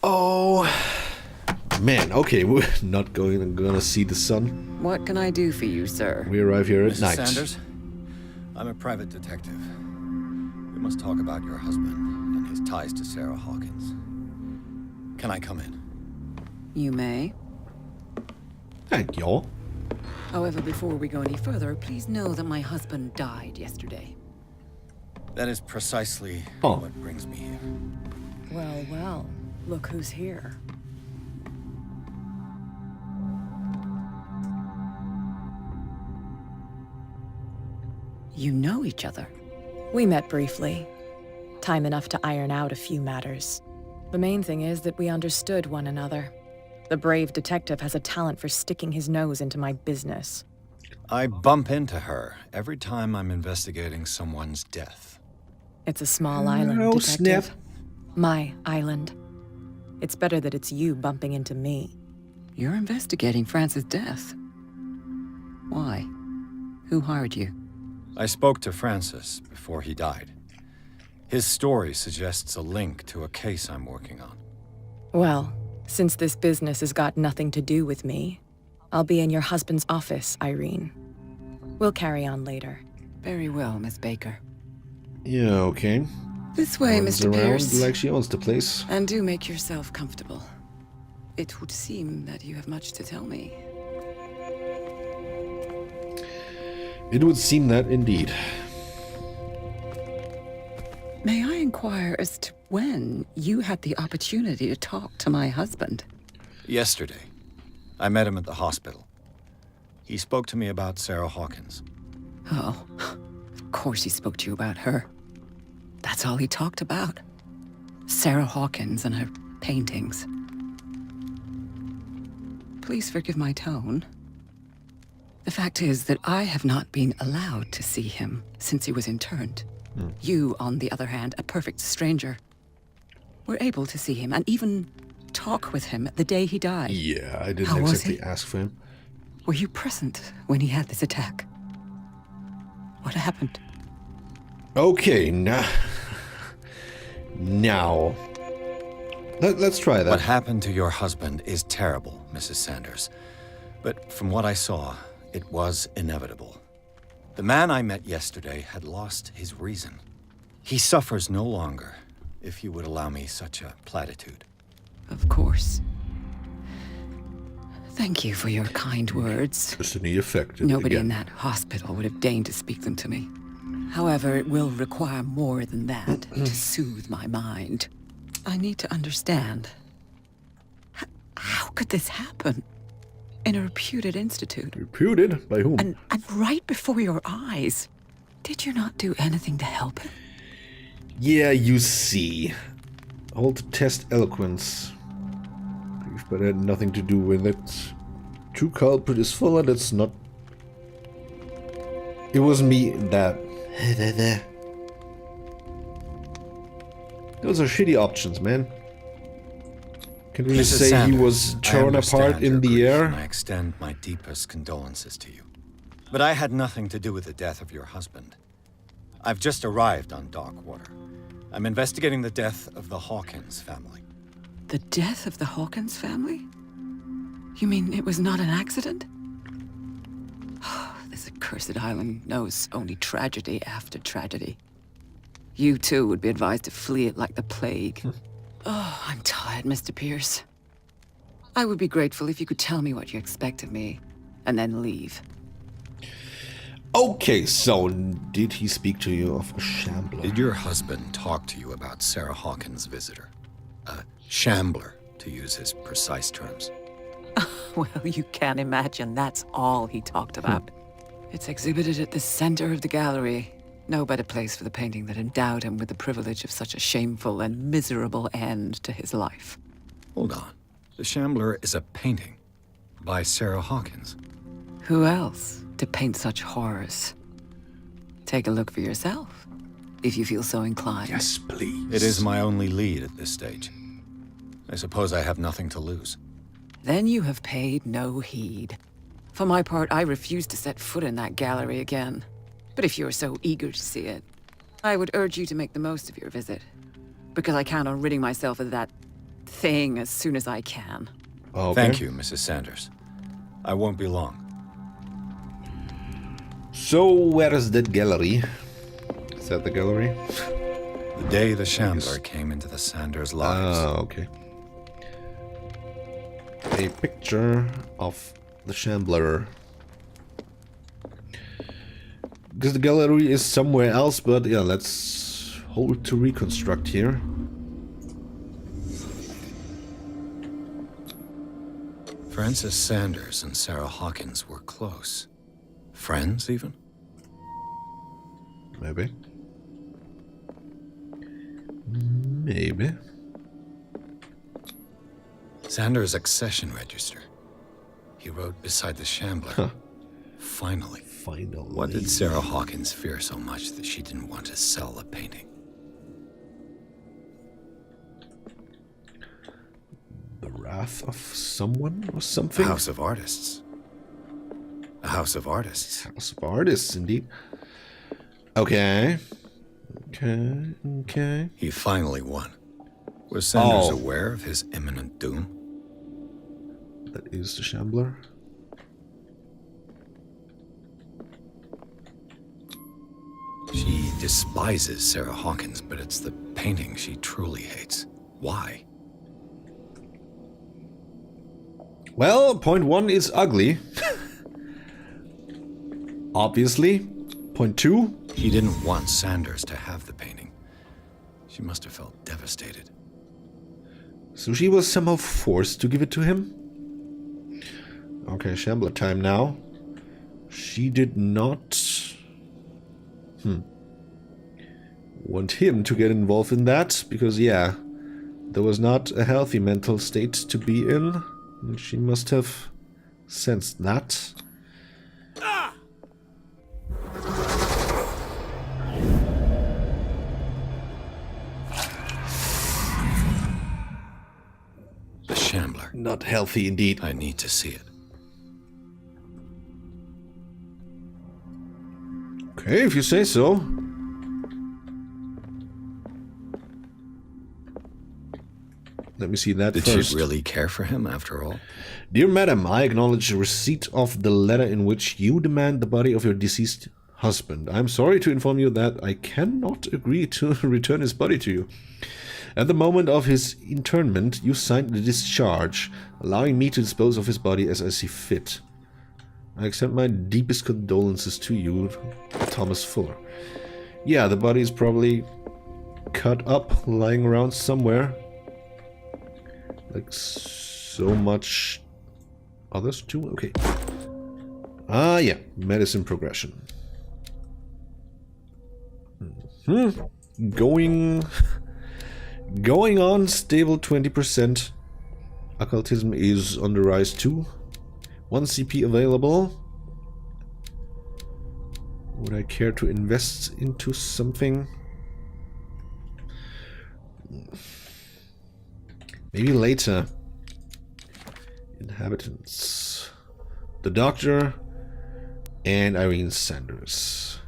Oh, man. Okay, we're not gonna see the sun. What can I do for you, sir? We arrive here at Mrs. night. Sanders, I'm a private detective. We must talk about your husband and his ties to Sarah Hawkins. Can I come in? You may. Thank y'all. However, before we go any further, please know that my husband died yesterday. That is precisely Oh. what brings me here. Well, well. Look who's here. You know each other. We met briefly. Time enough to iron out a few matters. The main thing is that we understood one another. The brave detective has a talent for sticking his nose into my business. I bump into her every time I'm investigating someone's death. It's a small island, Oh, detective. snap. My island. It's better that it's you bumping into me. You're investigating Francis' death. Why? Who hired you? I spoke to Francis before he died. His story suggests a link to a case I'm working on. Well, since this business has got nothing to do with me, I'll be in your husband's office, Irene. We'll carry on later. Very well, Miss Baker. Yeah, okay. This way, Runs Mr. around Pierce. like she owns the place. And do make yourself comfortable. It would seem that you have much to tell me. It would seem that indeed. May I inquire as to when you had the opportunity to talk to my husband? Yesterday, I met him at the hospital. He spoke to me about Sarah Hawkins. Oh, of course he spoke to you about her. That's all he talked about. Sarah Hawkins and her paintings. Please forgive my tone. The fact is that I have not been allowed to see him since he was interned. You, on the other hand, a perfect stranger, were able to see him and even talk with him the day he died. Yeah, I didn't How was exactly he? ask for him. Were you present when he had this attack? What happened? Okay, now... Now... Let's try that. What happened to your husband is terrible, Mrs. Sanders. But from what I saw, it was inevitable. The man I met yesterday had lost his reason. He suffers no longer, if you would allow me such a platitude. Of course. Thank you for your kind words. Just in the affected Nobody in again. that hospital would have deigned to speak them to me. However, it will require more than that to soothe my mind. I need to understand. How could this happen? In a reputed institute. Reputed? By whom? And right before your eyes. Did you not do anything to help him? Yeah, you see. Hold to test eloquence. But it had nothing to do with it. True culprit is fuller, that's not... It was me that... Those are shitty options, man. Can we just Mrs. say Sanders, he was I torn apart understand your in the grief, air? and I extend my deepest condolences to you. But I had nothing to do with the death of your husband. I've just arrived on Darkwater. I'm investigating the death of the Hawkins family. The death of the Hawkins family? You mean it was not an accident? This accursed island knows only tragedy after tragedy. You too would be advised to flee it like the plague. Oh, I'm tired, Mr. Pierce. I would be grateful if you could tell me what you expect of me, and then leave. Okay, so did he speak to you of a shambler? Did your husband talk to you about Sarah Hawkins' visitor? A shambler, to use his precise terms. Well, you can imagine that's all he talked about. It's exhibited at the center of the gallery. No better place for the painting that endowed him with the privilege of such a shameful and miserable end to his life. Hold on. The Shambler is a painting by Sarah Hawkins. Who else to paint such horrors? Take a look for yourself, if you feel so inclined. Yes, please. It is my only lead at this stage. I suppose I have nothing to lose. Then you have paid no heed. For my part, I refuse to set foot in that gallery again. But if you're so eager to see it, I would urge you to make the most of your visit. Because I count on ridding myself of that thing as soon as I can. Okay. Thank you, Mrs. Sanders. I won't be long. So, where is that gallery? Is that the gallery? The day the Shambler came into the Sanders lives. Ah, okay. A picture of the Shambler. Because the gallery is somewhere else, but yeah, let's hold to reconstruct here. Francis Sanders and Sarah Hawkins were close. Friends, even? Maybe. Maybe. Sanders' accession register. He wrote beside the Shambler. Huh. Finally. Finally. What did Sarah Hawkins fear so much that she didn't want to sell the painting? The wrath of someone or something? A house of artists. A house of artists. House of artists, indeed. Okay. Okay. He finally won. Was Sanders Oh. aware of his imminent doom? That is the Shambler. She despises Sarah Hawkins, but it's the painting she truly hates. Why? Well, point one is ugly. Obviously. Point two. She didn't want Sanders to have the painting. She must have felt devastated. So she was somehow forced to give it to him? Okay, Shambler time now. She did not... want him to get involved in that, because yeah, there was not a healthy mental state to be in. And she must have sensed that. The Shambler. Not healthy indeed. I need to see it. Okay, if you say so. Let me see that Did first. she really care for him after all? Dear Madam, I acknowledge the receipt of the letter in which you demand the body of your deceased husband. I am sorry to inform you that I cannot agree to return his body to you. At the moment of his internment, you signed the discharge, allowing me to dispose of his body as I see fit. I extend my deepest condolences to you, Thomas Fuller. Yeah, the body is probably cut up, lying around somewhere. Like so much others too? Okay. Ah, yeah. Medicine progression. Going on stable 20%. Occultism is on the rise too. 1 CP available. Would I care to invest into something? Maybe later. Inhabitants. The Doctor and Irene Sanders.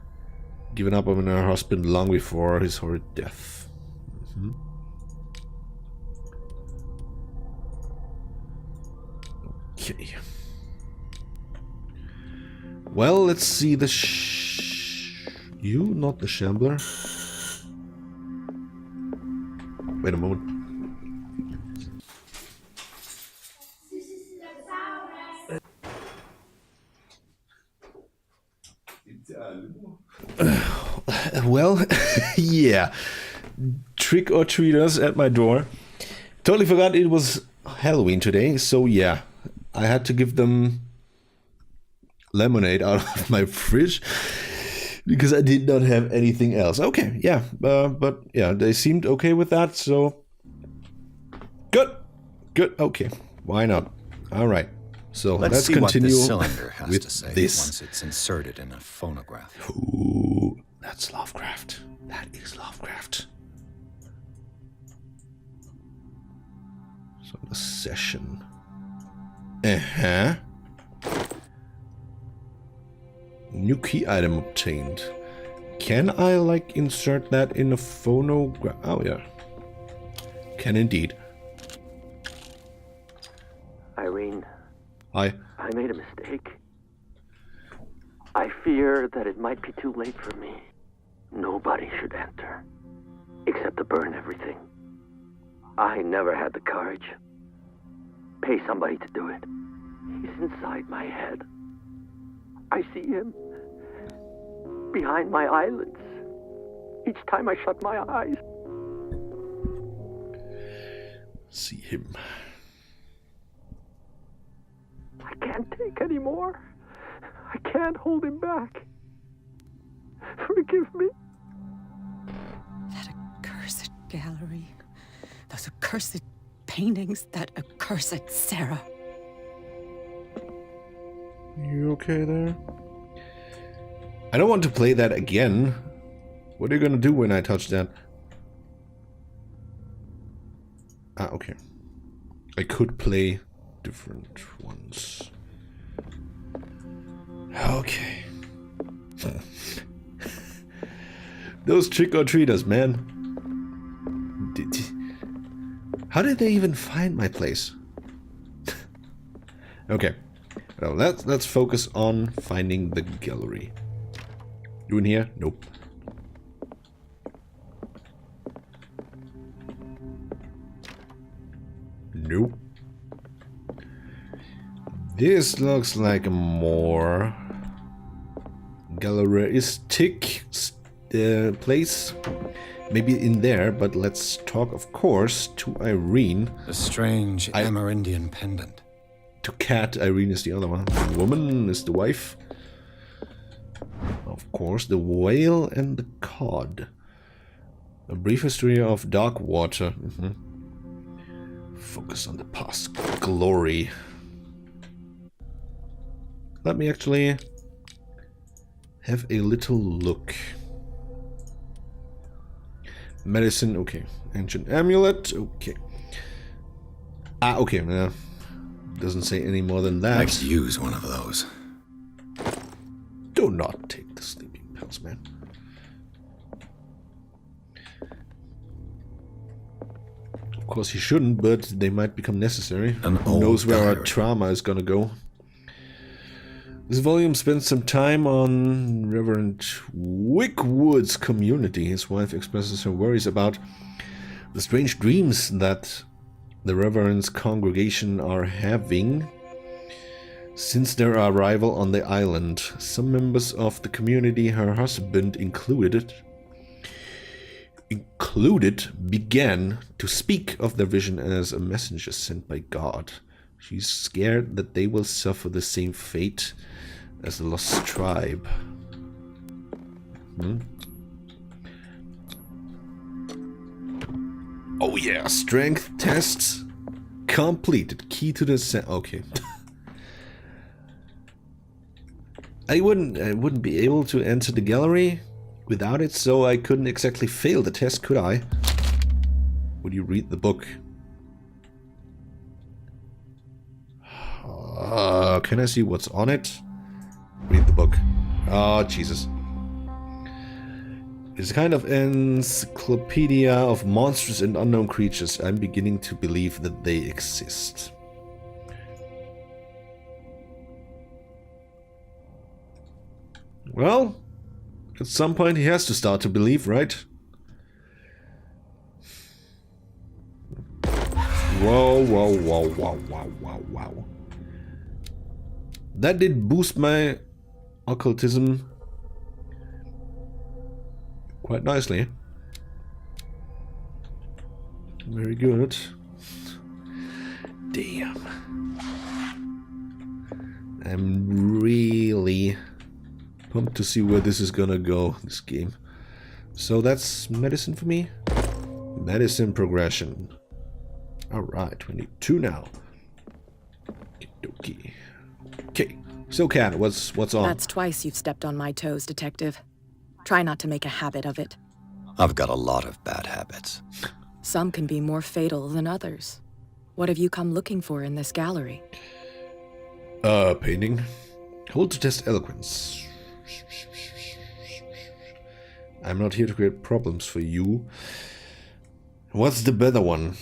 Given up on her husband long before his horrid death. Okay. Well, let's see the you, not the Shambler. Wait a moment. Well, yeah. Trick or treaters at my door. Totally forgot it was Halloween today, so yeah. I had to give them lemonade out of my fridge because I did not have anything else. Okay, yeah. But yeah, they seemed okay with that, so good. Good, okay. Why not? All right. So let's see continue what this cylinder has with to say this. once it's inserted in a phonograph. Ooh, that's Lovecraft. That is Lovecraft. So the session. New key item obtained. Can I like insert that in a phonograph? Oh yeah. Can indeed. Irene, Hi. I made a mistake. I fear that it might be too late for me. Nobody should enter, except to burn everything. I never had the courage. Pay somebody to do it. He's inside my head. I see him behind my eyelids each time I shut my eyes. See him. I can't take any more. I can't hold him back. Forgive me. That accursed gallery. Those accursed paintings. That accursed Sarah. You okay there? I don't want to play that again. What are you gonna do when I touch that? Ah, okay. I could play different ones. Okay. Those trick-or-treaters, man. How did they even find my place? Okay. Well, let's focus on finding the gallery. You in here? Nope. Nope. This looks like a more galleristic place. Maybe in there, but let's talk, of course, to Irene. A strange Amerindian pendant. To Cat. Irene is the other one. The woman is the wife. Of course, the whale and the cod. A brief history of dark water. Focus on the past glory. Let me actually have a little look. Medicine, okay. Ancient amulet, okay. Ah, okay. Doesn't say any more than that. I could use one of those. Do not take the sleeping pills, man. Of course you shouldn't, but they might become necessary. Who knows where our trauma is gonna go. This volume spends some time on Reverend Wickwood's community. His wife expresses her worries about the strange dreams that the Reverend's congregation are having since their arrival on the island. Some members of the community, her husband included, began to speak of their vision as a messenger sent by God. She's scared that they will suffer the same fate as the lost tribe. Oh yeah, strength tests completed. Key to the okay. I wouldn't be able to enter the gallery without it, so I couldn't exactly fail the test, could I? Would you read the book? Can I see what's on it? Read the book. Oh, Jesus. It's kind of encyclopedia of monstrous and unknown creatures. I'm beginning to believe that they exist. Well, at some point he has to start to believe, right? Whoa, whoa, whoa, whoa, whoa, whoa, whoa. That did boost my occultism quite nicely. Very good. Damn. I'm really pumped to see where this is gonna go, this game. So that's medicine for me. Medicine progression. Alright, 22 now. Okie. Okay. So Cat, what's on? That's twice you've stepped on my toes, Detective. Try not to make a habit of it. I've got a lot of bad habits. Some can be more fatal than others. What have you come looking for in this gallery? Painting. Hold to test eloquence. I'm not here to create problems for you. What's the better one?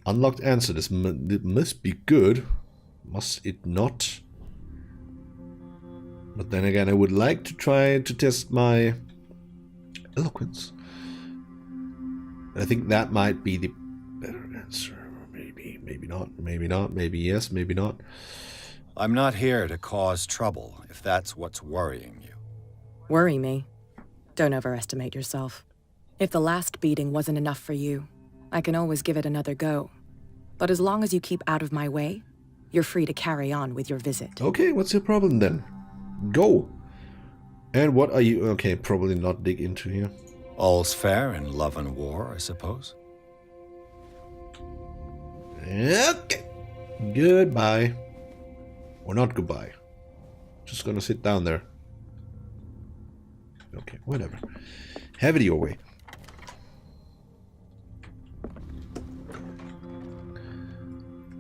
Unlocked answer. This it must be good. Must it not? But then again, I would like to try to test my eloquence. I think that might be the better answer. Maybe, maybe not, maybe not, maybe yes, maybe not. I'm not here to cause trouble, if that's what's worrying you. Worry me? Don't overestimate yourself. If the last beating wasn't enough for you, I can always give it another go. But as long as you keep out of my way, you're free to carry on with your visit. Okay, what's your problem then? Go! And what are you... Okay, probably not dig into here. All's fair in love and war, I suppose. Okay. Goodbye. Or not goodbye. Just gonna sit down there. Okay, whatever. Have it your way.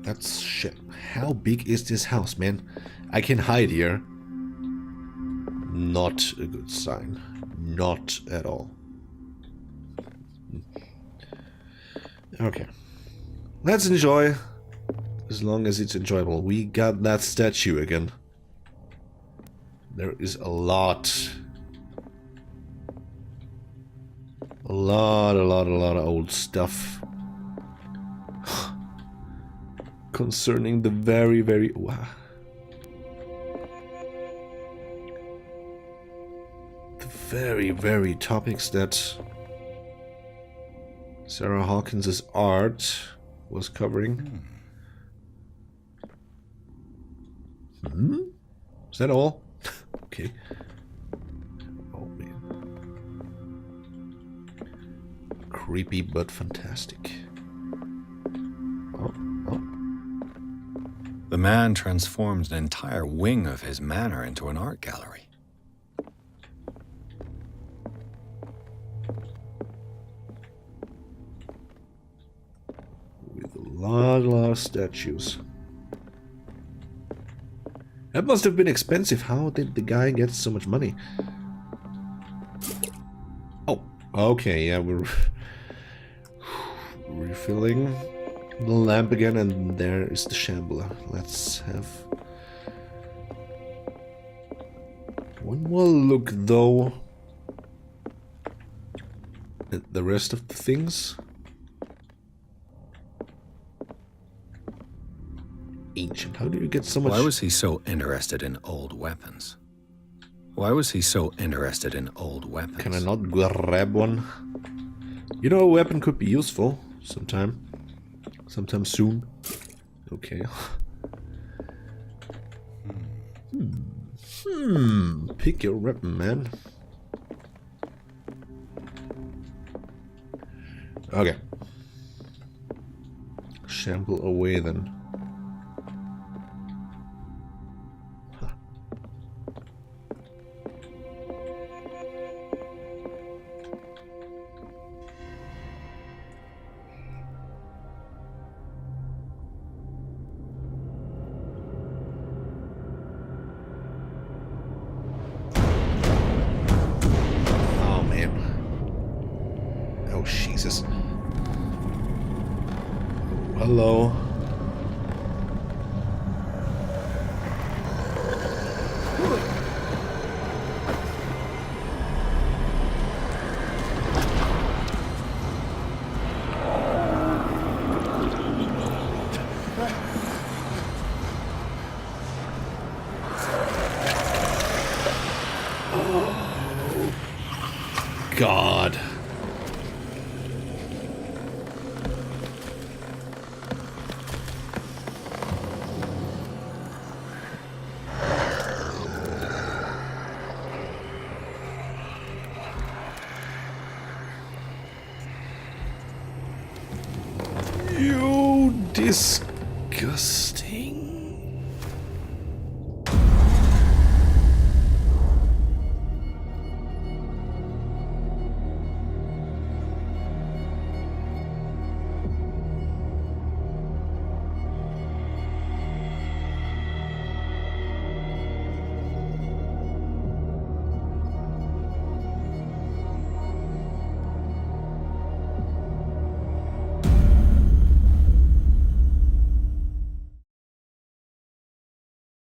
That's shit. How big is this house, man? I can hide here. Not a good sign. Not at all. Okay. Let's enjoy. As long as it's enjoyable. We got that statue again. There is a lot. A lot of old stuff. Concerning the very... Wow. The very topics that Sarah Hawkins's art was covering. Is that all? Okay. Oh man. Creepy but fantastic. Oh. The man transformed an entire wing of his manor into an art gallery. With a lot of statues. That must have been expensive. How did the guy get so much money? Oh, okay, yeah, we're refilling the lamp again, and there is the Shambler. Let's have one more look, though, at the rest of the things. Ancient. How do you get so much? Why was he so interested in old weapons? Why was he so interested in old weapons? Can I not grab one? You know, a weapon could be useful sometime soon. Okay. Pick your weapon, man. Okay. Shamble away then. Hello. God. You disgusting.